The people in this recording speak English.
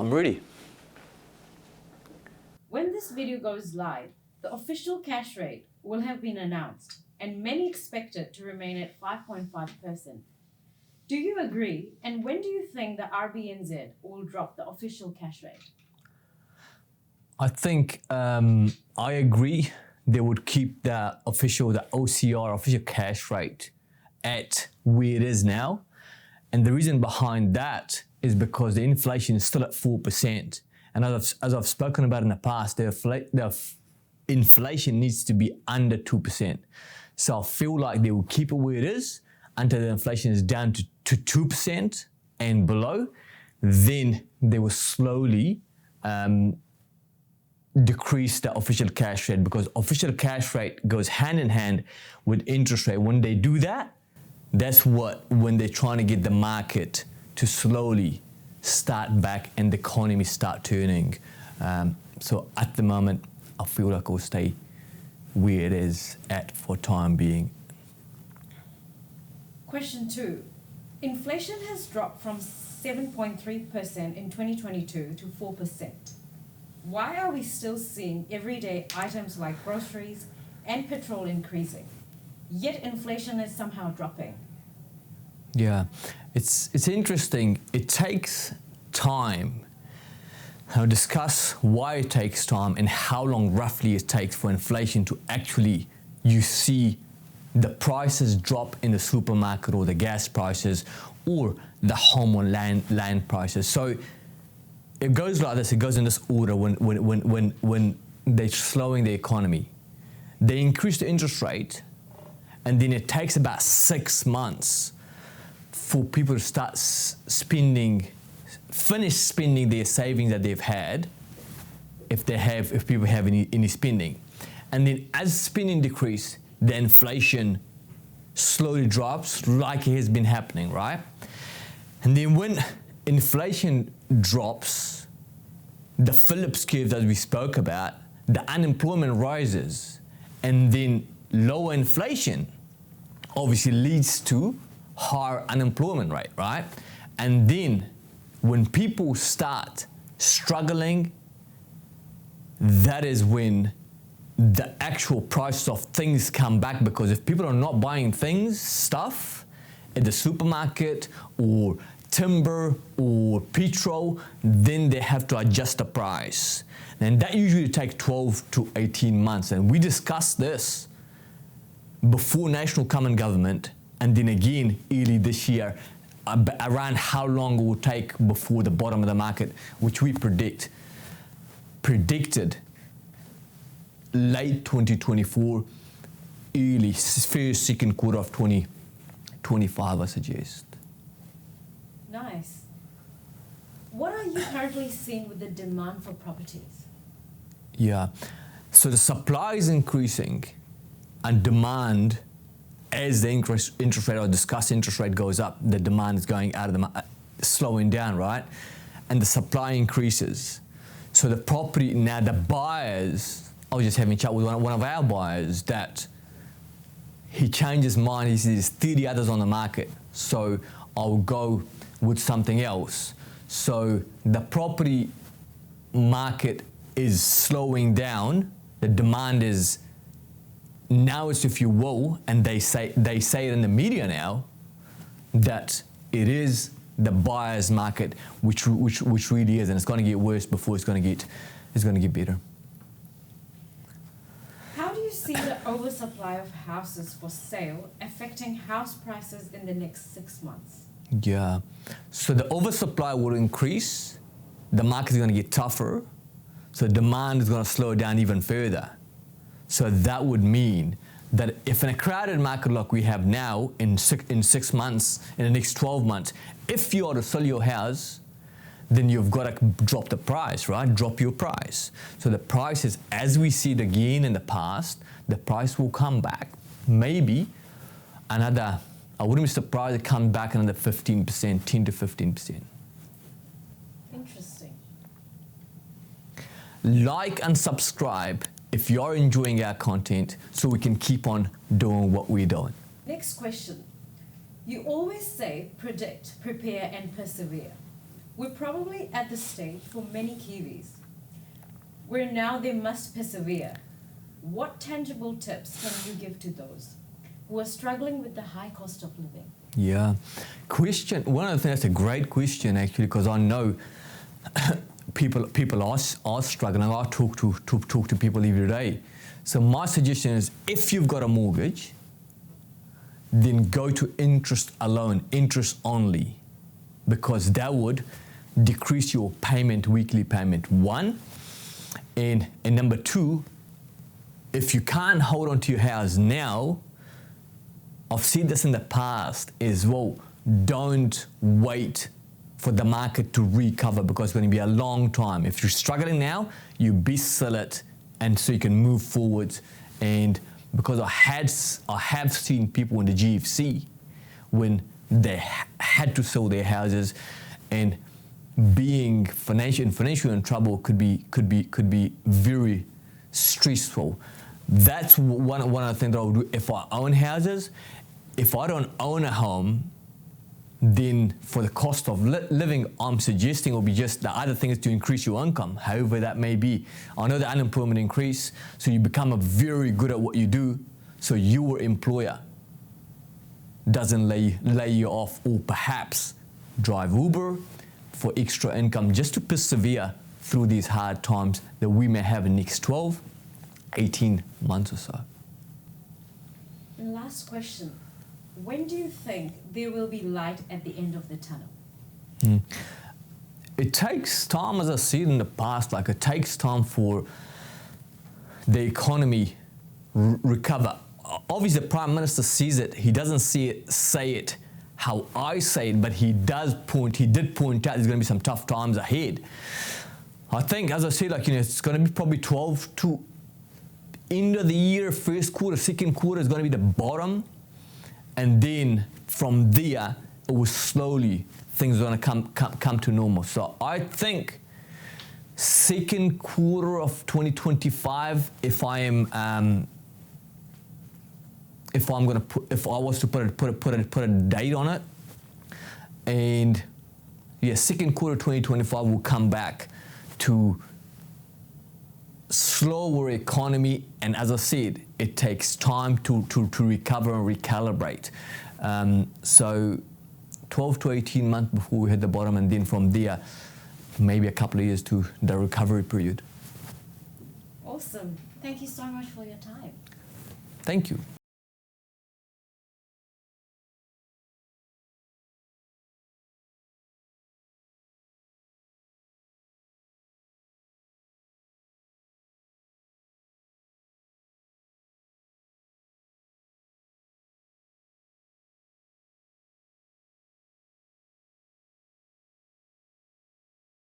I'm ready. When this video goes live, the official cash rate will have been announced, and many expect it to remain at 5.5%. Do you agree? And when do you think the RBNZ will drop the official cash rate? I think I agree. They would keep the OCR, official cash rate, at where it is now. And the reason behind that is because the inflation is still at 4%. And as I've spoken about in the past, the inflation needs to be under 2%. So I feel like they will keep it where it is until the inflation is down to 2% and below. Then they will slowly decrease the official cash rate, because official cash rate goes hand in hand with interest rate. When they do that, that's when they're trying to get the market to slowly start back and the economy start turning. So at the moment, I feel like it will stay where it is at for time being. Question 2. Inflation has dropped from 7.3% in 2022 to 4%. Why are we still seeing everyday items like groceries and petrol increasing, yet inflation is somehow dropping? Yeah, it's interesting. It takes time. I'll discuss why it takes time and how long roughly it takes for inflation to actually, you see the prices drop in the supermarket, or the gas prices, or the home or land prices. So it goes like this. It goes in this order. When they're slowing the economy, they increase the interest rate, and then it takes about 6 months for people to start finish spending their savings that they've had, if people have any spending. And then as spending decreases, the inflation slowly drops, like it has been happening, right? And then when inflation drops, the Phillips curve that we spoke about, the unemployment rises, and then lower inflation obviously leads to higher unemployment rate, right? And then when people start struggling, that is when the actual price of things come back, because if people are not buying stuff at the supermarket, or timber, or petrol, then they have to adjust the price. And that usually takes 12 to 18 months. And we discussed this before National Common Government, and then again early this year, around how long it will take before the bottom of the market, which we predicted late 2024, early first, second quarter of 2025, I suggest. Nice. What are you currently seeing with the demand for properties? Yeah, so the supply is increasing, and demand, as the interest rate, or discussed interest rate, goes up, the demand is going out of the slowing down, right? And the supply increases. So the property, now the buyers, I was just having a chat with one of our buyers that he changed his mind. He says, there's 30 others on the market, so I'll go with something else. So the property market is slowing down. The demand is, now it's, if you will, and they say it in the media now, that it is the buyer's market, which really is, and it's going to get worse before it's going to get better. How do you see the oversupply of houses for sale affecting house prices in the next 6 months? Yeah, so the oversupply will increase, the market is going to get tougher, so demand is going to slow down even further. So that would mean that if in a crowded market like we have now, in 6 months, in the next 12 months, if you are to sell your house, then you've got to drop the price, right? Drop your price. So the prices, as we see it again in the past, the price will come back. Maybe another, I wouldn't be surprised it comes back another 15%, 10 to 15%. Interesting. Like and subscribe if you're enjoying our content, so we can keep on doing what we're doing. Next question. You always say predict, prepare, and persevere. We're probably at the stage for many kiwis where now they must persevere. What tangible tips can you give to those who are struggling with the high cost of living? Yeah. One of the things, that's a great question actually, because I know people are struggling. I talk to people every day. So my suggestion is, if you've got a mortgage, then go to interest alone, interest only, because that would decrease your weekly payment, one. And number two, if you can't hold on to your house now, I've said this in the past as well, don't wait for the market to recover, because it's going to be a long time. If you're struggling now, you best sell it, and so you can move forward. And because I have seen people in the GFC when they had to sell their houses, and being financially in trouble could be very stressful. That's one of the things that I'll do if I own houses. If I don't own a home, then for the cost of living, I'm suggesting will be just the other thing is to increase your income, however that may be. I know the unemployment increase, so you become very good at what you do, so your employer doesn't lay you off, or perhaps drive Uber for extra income just to persevere through these hard times that we may have in the next 12, 18 months or so. And last question. When do you think there will be light at the end of the tunnel? It takes time, as I said in the past, like it takes time for the economy recover. Obviously, the Prime Minister sees it. He doesn't say it how I say it, but he did point out there's going to be some tough times ahead. I think, as I said, it's going to be probably 12 to end of the year, first quarter, second quarter is going to be the bottom. And then from there, it will slowly, things are going to come to normal. So I think second quarter of 2025, if I was to put a date on it, and yeah, second quarter 2025 will come back to slower economy, and as I said, it takes time to recover and recalibrate. So 12 to 18 months before we hit the bottom, and then from there, maybe a couple of years to the recovery period. Awesome. Thank you so much for your time. Thank you.